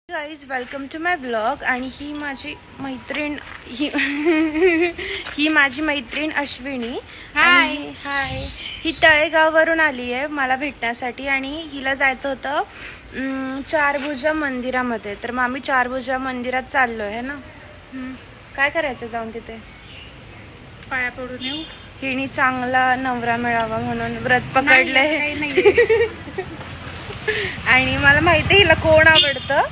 Guys welcome to my blog. आणि ही माझी मैत्रीण ही माझी मैत्रीण अश्विनी. हाय हाय. ही तळेगाववरून आली आहे मला भेटण्यासाठी आणि हिला जायचं होतं चारभुजा मंदिरामध्ये. तर मग आम्ही चारभुजा मंदिरात चाललोय है ना. काय करायचं जाऊन तिथे? पाया पडून येऊ. हिने चांगला नवरा मिळावा म्हणून व्रत पकडलंय. आणि मला माहिती आहे हिला कोण आवडतं.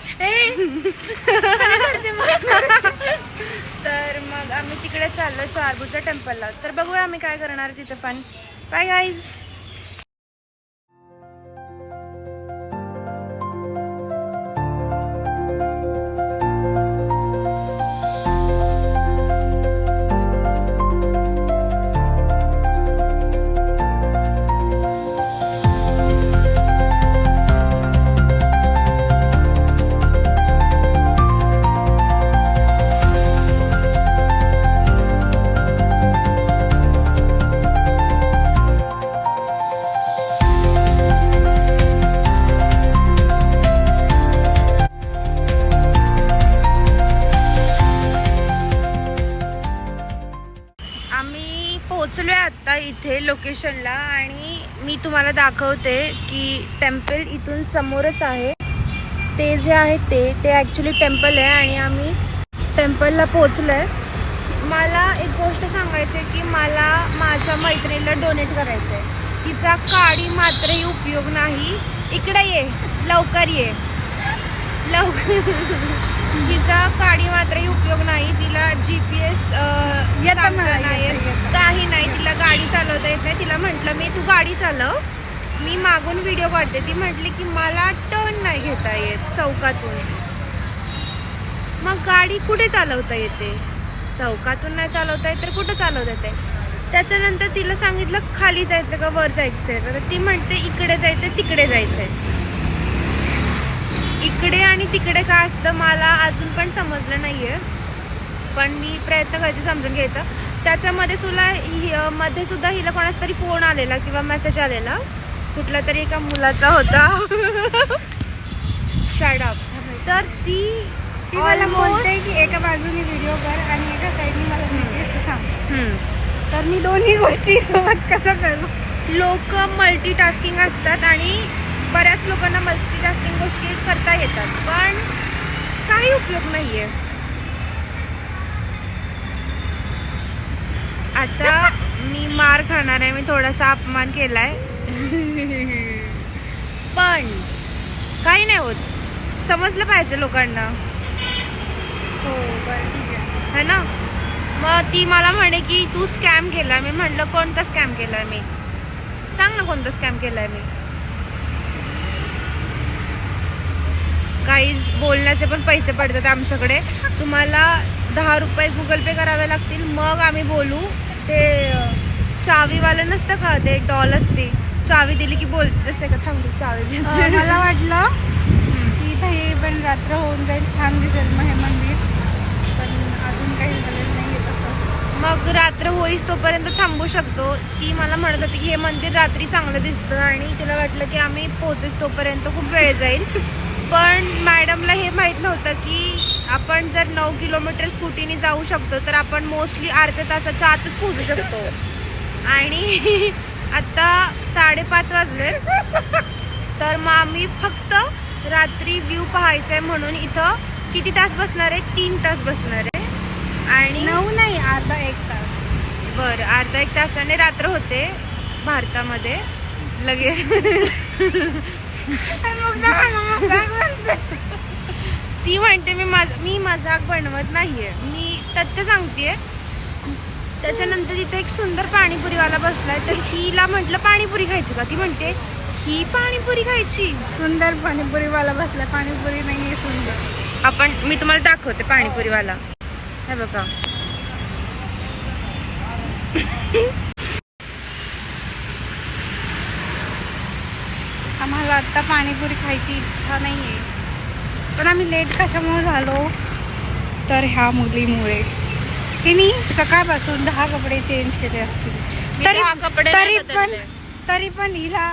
तर मग आम्ही तिकडे चाललो चारभुजा टेम्पलला. तर बघूया आम्ही काय करणार तिथे पण. Bye guys. पोहोचलोय आता इथे लोकेशनला आणि मी तुम्हाला दाखवते की टेम्पल इथून समोरच आहे. ते जे आहे ते ॲक्च्युली टेम्पल आहे आणि आम्ही टेम्पलला पोहोचलोय. मला एक गोष्ट सांगायची आहे की मला माझ्या मैत्रिणीला डोनेट करायचं आहे. तिचा काडी मात्रही उपयोग नाही. इकडे ये लवकर ये तिचा काडी मात्रही उपयोग नाही. तिला GPS काही नाही. तिला गाडी चालवता येत नाही. तिला म्हटलं मी तू गाडी चालव, मी मागून व्हिडिओ काढते. ती म्हटली की मला टर्न नाही घेता येत चौकातून. मग गाडी कुठे चालवता येते? चौकातून नाही चालवता येत तर कुठं चालवता येते? त्याच्यानंतर तिला सांगितलं खाली जायचं का वर जायचंय. तर ती म्हणते इकडे जायचंय तिकडे जायचंय. इकडे आणि तिकडे काय असतं मला अजून पण समजलं नाहीये, पण मी प्रयत्न करते समजून घ्यायचा. त्याच्यामध्ये मध्ये सुद्धा हिला कोणाचा तरी फोन आलेला किंवा मेसेज आलेला, कुठला तरी एका मुलाचा होता. Shut up. तर ती मला बोलते की एका बाजूने व्हिडिओ कर आणि एका साईडने मला मेसेज सांग. तर मी दोन्ही गोष्टी सोबत कसं करू? लोक मल्टीटास्किंग असतात आणि बऱ्याच लोकांना मल्टीटास्किंग गोष्टी करता येतात, पण काही उपयोग नाहीये. आता मी मार खाणार आहे. मी थोडासा अपमान केलाय पण काही नाही होत. समजलं पाहिजे लोकांना. हो बरं ठीक आहे है ना. मग ती मला म्हणे की तू स्कॅम केलाय. मी म्हटलं कोणता स्कॅम केलाय मी? सांग ना कोणता स्कॅम केलाय मी. गाईज बोलण्याचे पण पैसे पडतात आमच्याकडे. तुम्हाला 10 रुपये गुगल पे करावे लागतील मग आम्ही बोलू. ते चावीवालं नसतं का, ते डॉल असते, चावी दिली की बोलते तसं का. थांबली चावी. मला वाटलं की इथं हे पण रात्र होऊन जाईल, छान दिसेल मग हे मंदिर, पण अजून काही झालेलं नाही आहे तसं. मग रात्र होईस तोपर्यंत थांबू शकतो. ती मला म्हणत होती की हे मंदिर रात्री चांगलं दिसतं आणि तिला वाटलं की आम्ही पोहोचेस तोपर्यंत खूप वेळ जाईल. पण मॅडमला हे माहीत नव्हतं की आपण जर 9 किलोमीटर स्कूटीने जाऊ शकतो तर आपण मोस्टली अर्ध्या तासाच्या आतच पोहोचू शकतो. आणि आत्ता 5:30 वाजले. तर मग आम्ही फक्त रात्री व्ह्यू पाहायचा आहे म्हणून इथं किती तास बसणार आहे? 3 तास बसणार आहे. आणि 9 नाही, अर्धा 1 तास. बरं, अर्धा 1 तासाने रात्र होते भारतामध्ये लगेच. ती म्हणते मी मजाक बनवत नाहीये, मी तथ्य सांगतेय. त्याच्यानंतर इथे एक सुंदर पाणीपुरीवाला बसलाय. तर हिला म्हटलं पाणीपुरी खायची का? ती म्हणते ही पाणीपुरी खायची. सुंदर पाणीपुरीवाला बसला. पाणीपुरी नाही आहे सुंदर. मी तुम्हाला दाखवते पाणीपुरीवाला. हे बघा. आम्हाला आत्ता पाणीपुरी खायची इच्छा नाही आहे, पण आम्ही लेट कशामुळे झालो तर ह्या मुलीमुळे. तिने सकाळपासून 10 कपडे चेंज केले असतील तरी पण हिला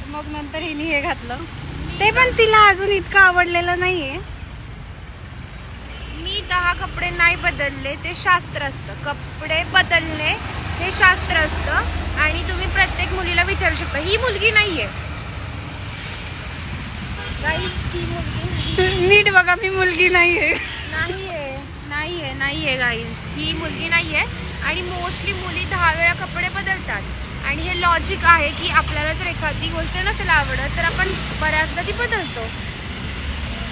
मग नंतर हिने हे घातलं. ते पण तिला अजून इतकं आवडलेलं नाहीये. मी 10 कपडे नाही बदलले, ते शास्त्र असतं. कपडे बदलणे हे शास्त्र असतं आणि तुम्ही प्रत्येक मुलीला विचारू शकता. ही मुलगी नाहीये गाईस, ही मुलगी नीट बघा, मी मुलगी नाहीये. नाहीये गाईज, ही मुलगी नाहीये. आणि मोस्टली मुली 10 वेळा कपडे बदलतात. आणि हे लॉजिक आहे की आपल्याला जर एखादी गोष्ट नसेल आवडत तर आपण बऱ्याचदा ती बदलतो.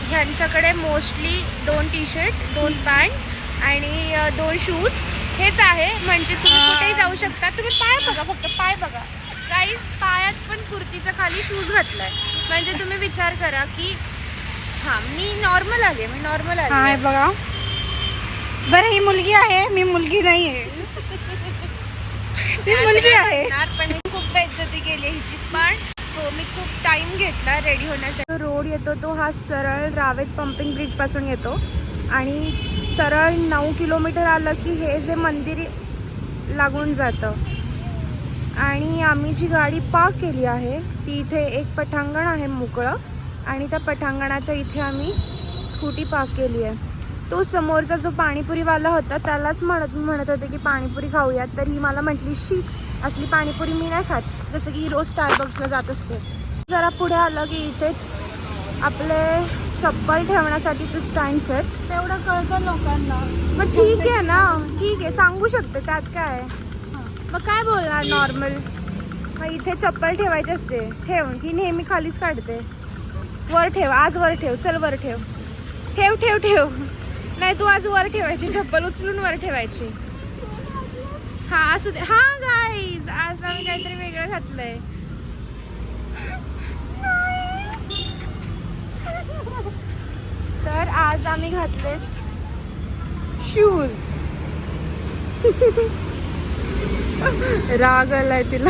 ह्यांच्याकडे मोस्टली 2 टी-शर्ट, 2 पॅन्ट आणि 2 शूज हेच आहे. म्हणजे तुम्ही कुठेही जाऊ शकता. तुम्ही पाय बघा, फक्त पाय बघा गाईज, पायात पण कुर्तीच्या खाली शूज घातलाय. म्हणजे तुम्ही विचार करा की हां, मी नॉर्मल आले. हाय बघा. बरं, ही मुलगी आहे, मी मुलगी नाही आहे. मी मुलगी आहे. पण मी खूप बेइज्जती केली हिची. पण हो, मी खूप टाइम घेतला रेडी होण्यासाठी. रोड येतो तो हा सरळ रावेत पंपिंग ब्रिज पासून येतो आणि सरळ 9 किलोमीटर आलं की हे जे मंदिर लागून जातं. आणि आम्ही जी गाडी पार्क केली आहे ती इथे एक पटांगण आहे मोकळं आणि त्या पटांगणाच्या इथे आम्ही स्कूटी पार्क केली आहे. तो समोरचा जो पाणीपुरीवाला होता त्यालाच म्हणत होते की पाणीपुरी खाऊयात. तर ही मला म्हटली, शी असली पाणीपुरी मी नाही खात. जसं की रोज स्टारबक्सला जात असते. जरा पुढे आलं की इथे आपले चप्पल ठेवण्यासाठी ते स्टँड्स आहेत. तेवढं कळतं लोकांना. मग ठीक आहे ना, ठीक आहे, सांगू शकते, त्यात काय. मग काय बोलणार नॉर्मल. मग इथे चप्पल ठेवायची असते, ठेव. ही नेहमी खालीच काढते. वर ठेव, आज वर ठेव, चल वर ठेव, ठेव ठेव ठेव. नाही, तू आज वर ठेवायची, चप्पल उचलून वर ठेवायची. हा असू दे. हा गाईज, आज आम्ही काहीतरी वेगळं घातलंय. तर आज आम्ही घातले शूज. राग आलाय तिला.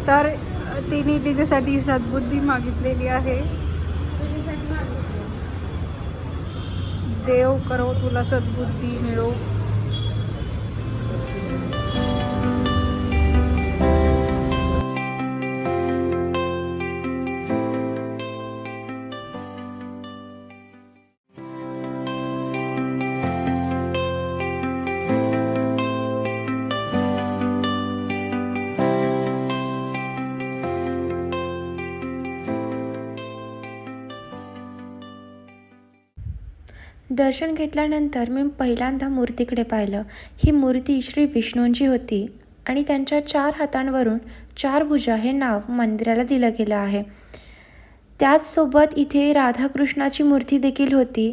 तर तिने तिच्यासाठी सद्बुद्धी मागितलेली आहे. देव करो तुला सद्बुद्धी मिळो. दर्शन घेतल्यानंतर मी पहिल्यांदा मूर्तीकडे पाहिलं. ही मूर्ती श्री विष्णूंची होती आणि त्यांच्या 4 हातांवरून 4 भुजा हे नाव मंदिराला दिलं गेलं आहे. त्याचसोबत इथे राधाकृष्णाची मूर्ती देखील होती.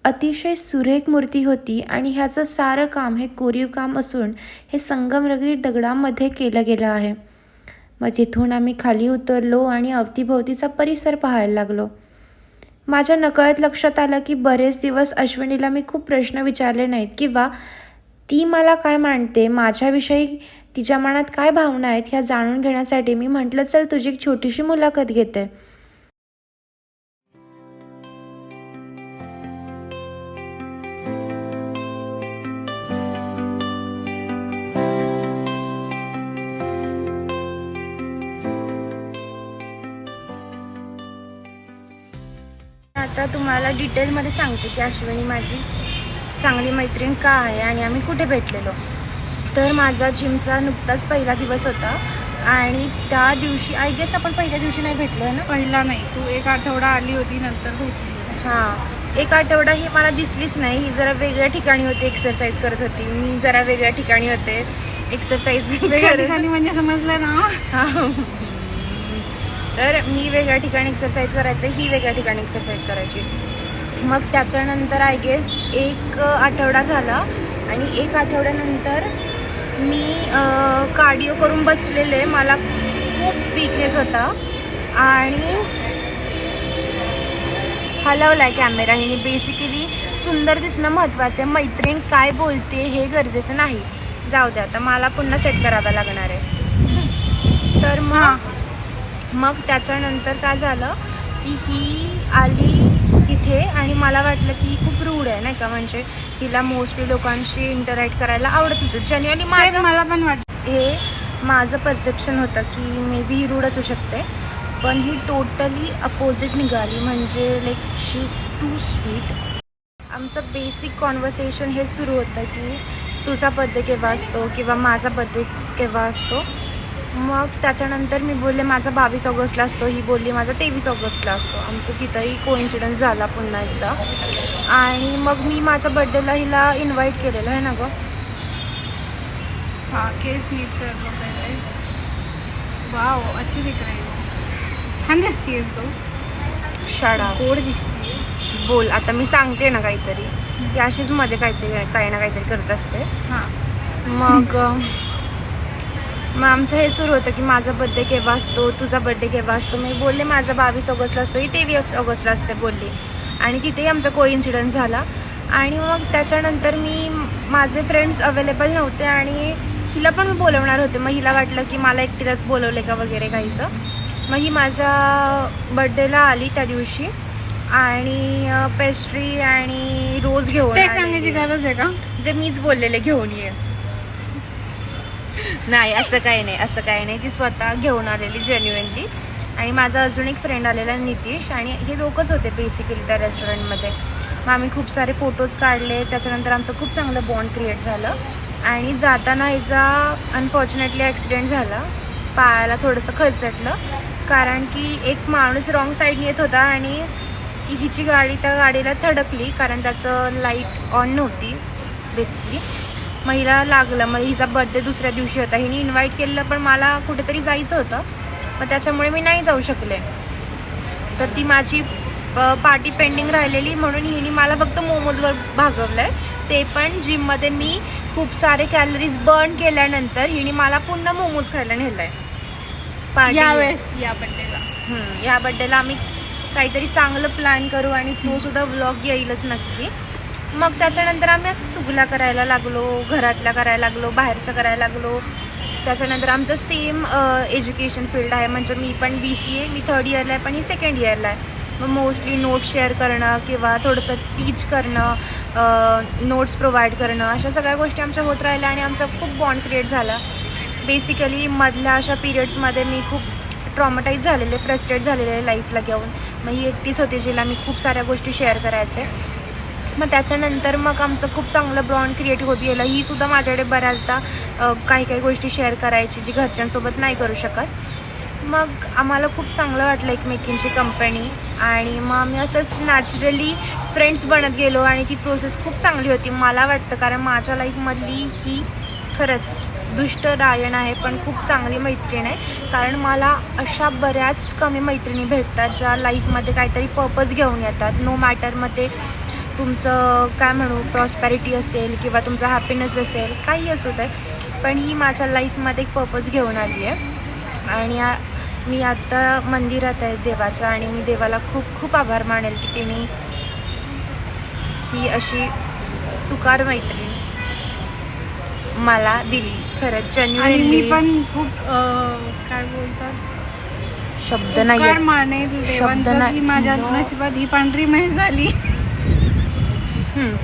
अतिशय सुरेख मूर्ती होती आणि ह्याचं सारं काम हे कोरीव काम असून हे संगमरवरी दगडामध्ये केलं गेलं आहे. मग तिथून आम्ही खाली उतरलो आणि अवतीभोवतीचा परिसर पाहायला लागलो. माझ्या नकळत लक्षात आलं की बरेच दिवस अश्विनीला मी खूप प्रश्न विचारले नाहीत किंवा ती मला काय मानते, माझ्याविषयी तिच्या मनात काय भावना आहेत ह्या जाणून घेण्यासाठी मी म्हटलं चल तुझी एक छोटीशी मुलाखत घेते. आता तुम्हाला डिटेलमध्ये सांगते की अश्विनी माझी चांगली मैत्रीण का आहे आणि आम्ही कुठे भेटलेलो. तर माझा जिमचा नुकताच पहिला दिवस होता आणि त्या दिवशी आय गेस आपण पहिल्या दिवशी नाही भेटलो आहे ना. पहिला नाही, तू एक आठवडा आली होती नंतर भेटली. हां, एक आठवडा ही मला दिसलीच नाही. ही जरा वेगळ्या ठिकाणी होती, एक्सरसाइज करत होती. मी जरा वेगळ्या ठिकाणी होते, एक्सरसाइज वेगळ्या ठिकाणी म्हणजे समजलं ना. हां, तर मी वेगळ्या ठिकाणी एक्सरसाइज करायचे, ही वेगळ्या ठिकाणी एक्सरसाइज करायची. मग त्याच्यानंतर आय गेस एक आठवडा झाला आणि एक आठवड्यानंतर मी कार्डिओ करून बसलेले. मला खूप वीकनेस होता आणि हलवला आहे कॅमेरा. हिने बेसिकली सुंदर दिसणं महत्त्वाचं आहे, मैत्रीण काय बोलते हे गरजेचं नाही. जाऊ दे, आता मला पुन्हा सेट करावं लागणार आहे. तर मग त्याच्यानंतर काय झालं की ही आली तिथे आणि मला वाटलं की ही खूप रूड आहे नाही का, म्हणजे हिला मोस्टली लोकांशी इंटरॅक्ट करायला आवडत असेल. जेन्युअली मला पण वाटतं हे माझं परसेप्शन होतं की मे बी ही रूड असू शकते, पण ही टोटली अपोजिट निघाली. म्हणजे like she is too sweet. आमचं बेसिक कॉन्व्हर्सेशन हे सुरू होतं की तुझा बड्डे केव्हा असतो किंवा माझा बड्डे केव्हा असतो. मग त्याच्यानंतर मी बोलले माझा 22 ऑगस्टला असतो, ही बोलली माझा 23 ऑगस्टला असतो. आमचं तिथंही कोइन्सिडन्स झाला पुन्हा एकदा. आणि मग मी माझ्या बड्डेला हिला इन्व्हाइट केलेलं आहे ना गं. हाँ, केस नीट कर लो पहले. वाव, अच्छी दिख रही है. छान दिसतीयेस गं. शाळा गोड दिसतीये. बोल, आता मी सांगते ना काहीतरी, ती अशीच मध्ये काहीतरी काही ना काहीतरी करत असते. हां, मग आमचं हे सुरू होतं की माझा बड्डे केव्हा असतो, तुझा बड्डे केव्हा असतो. मी बोलले माझा 22 ऑगस्टला असतो, ही 23 ऑगस्टला असते बोलली. आणि तिथेही आमचा कोइन्सिडन्स झाला. आणि मग त्याच्यानंतर माझे फ्रेंड्स अवेलेबल नव्हते आणि हिला पण बोलवणार होते. मग हिला वाटलं की मला एकटीलाच बोलवले का वगैरे काहीचं. मग ही माझ्या बड्डेला आली त्या दिवशी आणि पेस्ट्री आणि रोज घेऊन ते सांगायची गरज आहे का? जे मीच बोललेले घेऊन ये. नाही, असं काही नाही. ती स्वतः घेऊन आलेली जेन्युइनली. आणि माझा अजून एक फ्रेंड आलेला नितीश, आणि हे दोघंच होते बेसिकली त्या रेस्टॉरंटमध्ये. मग आम्ही खूप सारे फोटोज काढले. त्याच्यानंतर आमचं खूप चांगलं बॉन्ड क्रिएट झालं. आणि जाताना हिचा अनफॉर्च्युनेटली ॲक्सिडेंट झाला. पायाला थोडंसं खरचटलं, कारण की एक माणूस रॉंग साईडने येत होता आणि ती हिची गाडी त्या गाडीला थडकली, कारण त्याचं लाईट ऑन नव्हती बेसिकली. मग हिला लागलं. मग हिचा बर्थडे दुसऱ्या दिवशी होता. हिने इन्व्हाइट केलेलं, पण मला कुठेतरी जायचं होतं, मग त्याच्यामुळे मी नाही जाऊ शकले. तर ती माझी पार्टी पेंडिंग राहिलेली, म्हणून हिने मला फक्त मोमोजवर भागवलं आहे. ते पण जिममध्ये मी खूप सारे कॅलरीज बर्न केल्यानंतर हिने मला पुन्हा मोमोज खायला नेलं आहे पार्टी. यावेळेस या बड्डेला आम्ही काहीतरी चांगलं प्लॅन करू आणि तो सुद्धा व्लॉग येईलच नक्की. मग त्याच्यानंतर आम्ही असं चुगला करायला लागलो, घरातल्या करायला लागलो, बाहेरच्या करायला लागलो. त्याच्यानंतर आमचं सेम एज्युकेशन फील्ड आहे, म्हणजे मी पण BCA, मी 3rd इयरला आहे, पण ही 2nd इयरला आहे. मग मोस्टली नोट्स शेअर करणं किंवा थोडंसं टीच करणं, नोट्स प्रोव्हाइड करणं, अशा सगळ्या गोष्टी आमच्या होत राहिल्या आणि आमचा खूप बॉन्ड क्रिएट झाला. बेसिकली मधल्या अशा पिरियड्समध्ये मी खूप ट्रॉमटाईज झालेले, फ्रस्ट्रेट झालेले लाईफला घेऊन. मग ही एकटीच होती जिला मी खूप साऱ्या गोष्टी शेअर करायचे. मग त्याच्यानंतर मग आमचं खूप चांगलं बॉन्ड क्रिएट होत गेलं. ही सुद्धा माझ्याकडे बऱ्याचदा काही गोष्टी शेअर करायची जी घरच्यांसोबत नाही करू शकत. मग आम्हाला खूप चांगलं वाटलं एकमेकींची कंपनी, आणि मग आम्ही असंच नॅचरली फ्रेंड्स बनत गेलो. आणि ती प्रोसेस खूप चांगली होती मला वाटतं, कारण माझ्या लाईफमधली ही खरंच दुष्ट डायन आहे, पण खूप चांगली मैत्रीण आहे. कारण मला अशा बऱ्याच कमी मैत्रिणी भेटतात ज्या लाईफमध्ये काहीतरी पर्पज घेऊन येतात. नो मॅटर मग ते तुमचं काय म्हणू प्रॉस्पॅरिटी असेल किंवा तुमचा हॅपीनेस असेल, काही असू दे, पण ही माझ्या लाईफमध्ये एक पर्पज घेऊन आली आहे. आणि मी आत्ता मंदिरात आहे देवाच्या आणि मी देवाला खूप खूप आभार मानेल की तिने ही अशी तुकार मैत्रीण मला दिली. खरंच आणि जेन्युइनली मी पण खूप काय बोलतात शब्द उपकार नाही मानेल देवांचं की माझ्या नशिबात ही पांढरी म्हैस झाली.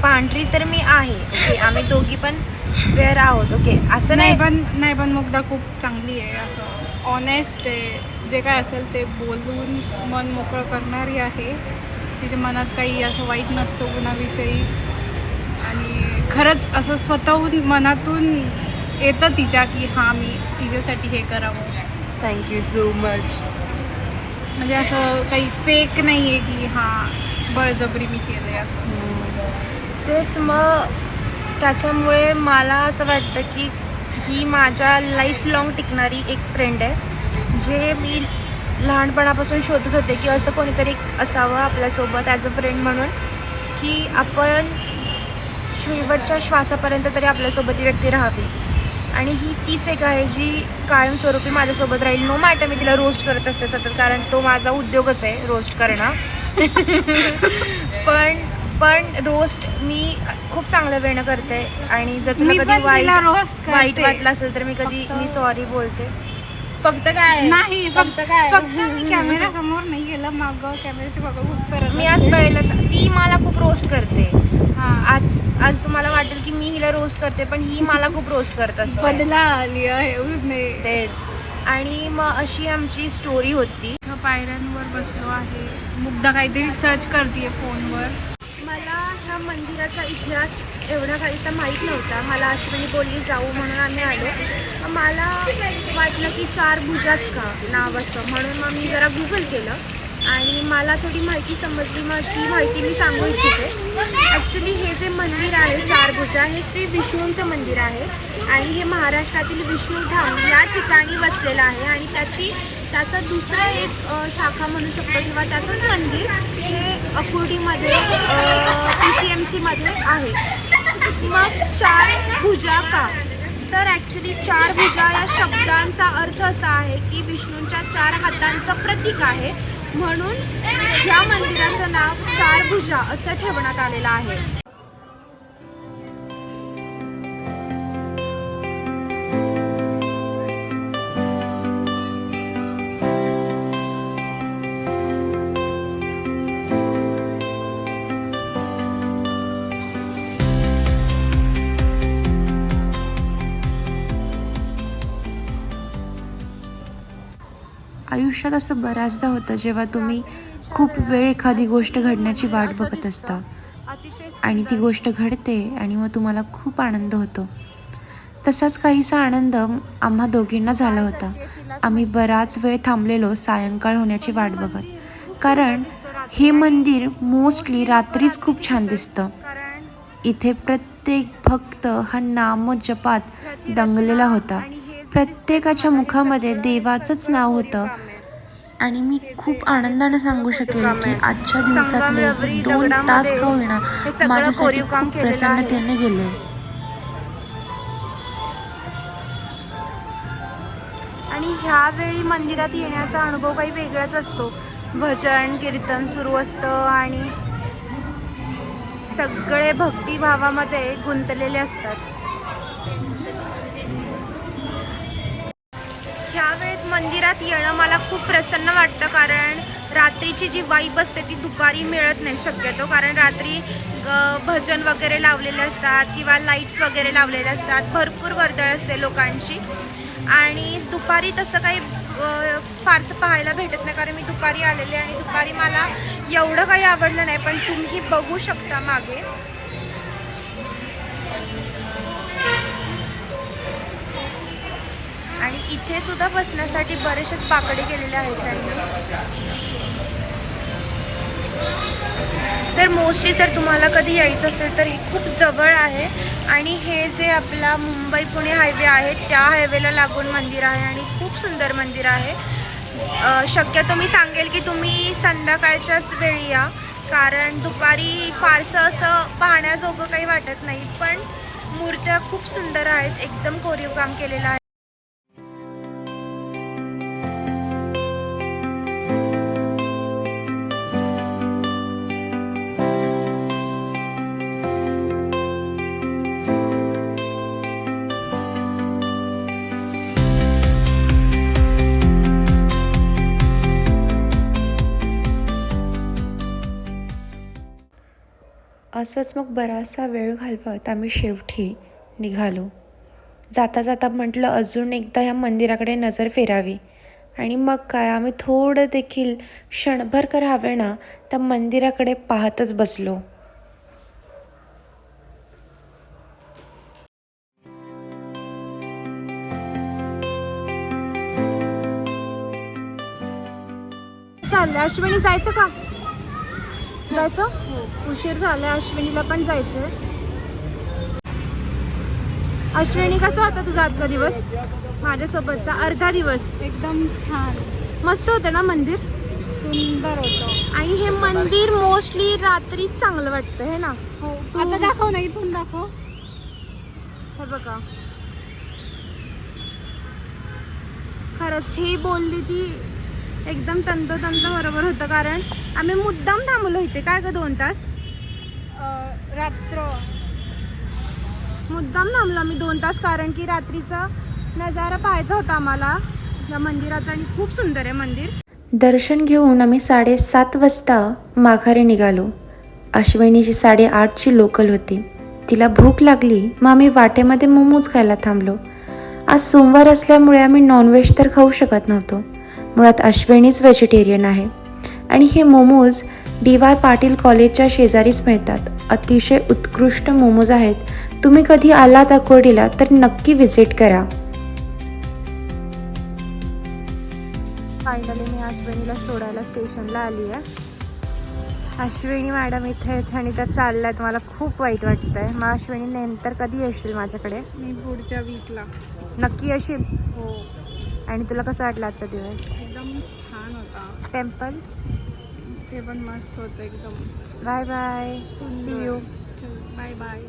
पांढरी तर मी आहे. ओके, आम्ही दोघी पण वेअर आहोत. ओके, असं नाही नाही पण मुग्धा खूप चांगली आहे, असं ऑनेस्ट आहे. जे काय असेल ते बोलून मन मोकळं करणारी आहे. तिच्या मनात काही असं वाईट नसतो कुणाविषयी आणि खरंच असं स्वतःहून मनातून येतं तिच्या की हां मी तिच्यासाठी हे करावं. Thank you so much. म्हणजे असं काही फेक नाही आहे की हां बळजबरी मी केलं आहे असं. तेच मग त्याच्यामुळे मला असं वाटतं की ही माझ्या लाईफ लाँग टिकणारी एक फ्रेंड आहे, जे मी लहानपणापासून शोधत होते की असं कोणीतरी असावं आपल्यासोबत ॲज अ फ्रेंड म्हणून, की आपण शेवटच्या श्वासापर्यंत तरी आपल्यासोबत ही व्यक्ती राहावी. आणि ही तीच एक आहे जी कायमस्वरूपी माझ्यासोबत राहील. नो मॅटर मी तिला रोस्ट करत असते सतत, कारण तो माझा उद्योगच आहे रोस्ट करणं. पण रोस्ट मी खूप चांगल्या वेळेनं करते आणि जर तुला कधी वाईट वाटलं असेल तर मी सॉरी बोलते. फक्त काय नाही फक्त काय फक्त मी कॅमेरा समोर नाही गेलं, मागं कॅमेऱ्याच्या मागं खूप करत मी आज पहिल्यांदा ती मला खूप रोस्ट करते. हां आज तुम्हाला वाटेल की मी हिला रोस्ट करते, पण ही मला खूप रोस्ट करत असते. बदला आली आहे उसने. तेच. आणि मग अशी आमची स्टोरी होती. पायऱ्यांवर बसलो आहे, मुग्धा काहीतरी सर्च करते फोनवर. मला ह्या मंदिराचा इतिहास एवढा काही तर माहीत नव्हता. मला अश्विनी बोलली जाऊ म्हणून आम्ही आलो. मग मला वाटलं की 4 भुजाच का नाव असं, म्हणून मग मी जरा गुगल केलं आणि मला थोडी माहिती समजली. मग ती माहिती मी सांगू इच्छिते. ॲक्च्युली हे जे मंदिर आहे 4 भुजा, हे श्री विष्णूंचं मंदिर आहे आणि हे महाराष्ट्रातील विष्णुधाम या ठिकाणी वसलेलं आहे आणि त्याचं दुसरं एक शाखा म्हणू शकतो किंवा त्याचंच मंदिर हे अकुर्डीमध्ये PCMCमध्ये आहे. मग 4 भुजा का? तर ॲक्च्युली 4 भुजा या शब्दांचा अर्थ असा आहे की विष्णूंच्या 4 हातांचं प्रतीक आहे, म्हणून ह्या मंदिराचं नाव 4 भुजा असं ठेवण्यात आलेलं आहे. आयुष्यात असं बऱ्याचदा होतं जेव्हा तुम्ही खूप वेळ एखादी गोष्ट घडण्याची वाट बघत असता आणि ती गोष्ट घडते आणि मग तुम्हाला खूप आनंद होतो. तसाच काहीसा आनंद आम्हा दोघींना झाला होता. आम्ही बराच वेळ थांबलेलो सायंकाळ होण्याची वाट बघत, कारण हे मंदिर मोस्टली रात्रीच खूप छान दिसतं. इथे प्रत्येक भक्त हा नामजपात दंगलेला होता. प्रत्येकाच्या मुखामध्ये देवाचंच नाव होतं आणि मी खूप आनंदाने सांगू शकेल की आजच्या दिवसातले 2 तास का होईना माझ्यासाठी खूप प्रसन्नतेने गेले. आणि ह्यावेळी मंदिरात येण्याचा अनुभव काही वेगळाच असतो. भजन कीर्तन सुरू असतं आणि सगळे भक्तिभावामध्ये गुंतलेले असतात. ह्या वेळेत मंदिरात येणं मला खूप प्रसन्न वाटतं, कारण रात्रीची जी वाईब असते ती दुपारी मिळत नाही शक्यतो, कारण रात्री भजन वगैरे लावलेले असतात किंवा लाईट्स वगैरे लावलेले असतात. भरपूर वर्दळ असते लोकांची आणि दुपारी तसं काही फारसं पाहायला भेटत नाही, कारण मी दुपारी आलेले आणि दुपारी मला एवढं काही आवडलं नाही. पण तुम्ही बघू शकता मागे आणि इथे सुद्धा बसण्यासाठी बरेचसेच बाकडे केलेले आहेत त्यांनी. तर मोस्टली जर तुम्हाला कधी यायचं असेल तर हे खूप जवळ आहे आणि हे जे आपला मुंबई पुणे हायवे आहे त्या हायवेला लागून मंदिर आहे आणि खूप सुंदर मंदिर आहे. शक्यतो मी सांगेल की तुम्ही संध्याकाळच्याच वेळी या, कारण दुपारी फारसं असं पाहण्याजोगं काही वाटत नाही. पण मूर्त्या खूप सुंदर आहेत, एकदम कोरीव काम केलेलं आहे. असंच मग बराचसा वेळ घालवत आम्ही शेवटी निघालो. जाता जाता म्हटलं अजून एकदा ह्या मंदिराकडे नजर फिरावी. आणि मग काय, आम्ही थोडं देखील क्षणभर का राहावेना त्या मंदिराकडे पाहतच बसलो. चाललंय अश्विनी, जायचं का? जायचं? उशीर झालाय, अश्विनीला पण जायचंय. अश्विनी, कसा होता तुझा आजचा दिवस? माझ्यासोबतचा अर्धा दिवस एकदम छान, मस्त होतं ना मंदिर? सुंदर होतं. आणि हे मंदिर मोस्टली रात्री चांगलं वाटतं हे ना? हो, आता दाखव ना, इथून दाखव. हे बघा, खरंच ही बोलली ती एकदम तंतोतंत बरोबर होतं. कारण आम्ही मुद्दाम थांबलो इथे, काय ग 2 तास रात्र मुद्दाम थांबलो आम्ही 2 तास, कारण की रात्रीचा नजारा पाहायचा होता आम्हाला या मंदिराचा. आणि खूप सुंदर आहे मंदिर. दर्शन घेऊन आम्ही 7:30 वाजता माघारी निघालो. अश्विनीची 8:30ची लोकल होती. तिला भूक लागली, मग आम्ही वाटेमध्ये मोमोज खायला थांबलो. आज सोमवार असल्यामुळे आम्ही नॉनव्हेज तर खाऊ शकत नव्हतो. मुळात अश्विनीच व्हेजिटेरियन आहे. आणि हे मोमोज DY पाटील कॉलेजच्या शेजारीच मिळतात. अतिशय उत्कृष्ट मोमोज आहेत. तुम्ही कधी आलात अकोडीला तर नक्की व्हिजिट करा. फायनली मी अश्विनीला सोडायला स्टेशनला आली आहे. अश्विनी मॅडम इथे आहेत आणि त्या चालल्यात. मला खूप वाईट वाटतंय. मग अश्विनी, नंतर कधी येशील माझ्याकडे? मी पुढच्या वीकला. नक्की येशील? हो. आणि तुला कसं वाटलं आजचा दिवस? एकदम छान होता. टेम्पल? ते पण मस्त होतं एकदम. Bye bye, see you. चल, बाय बाय.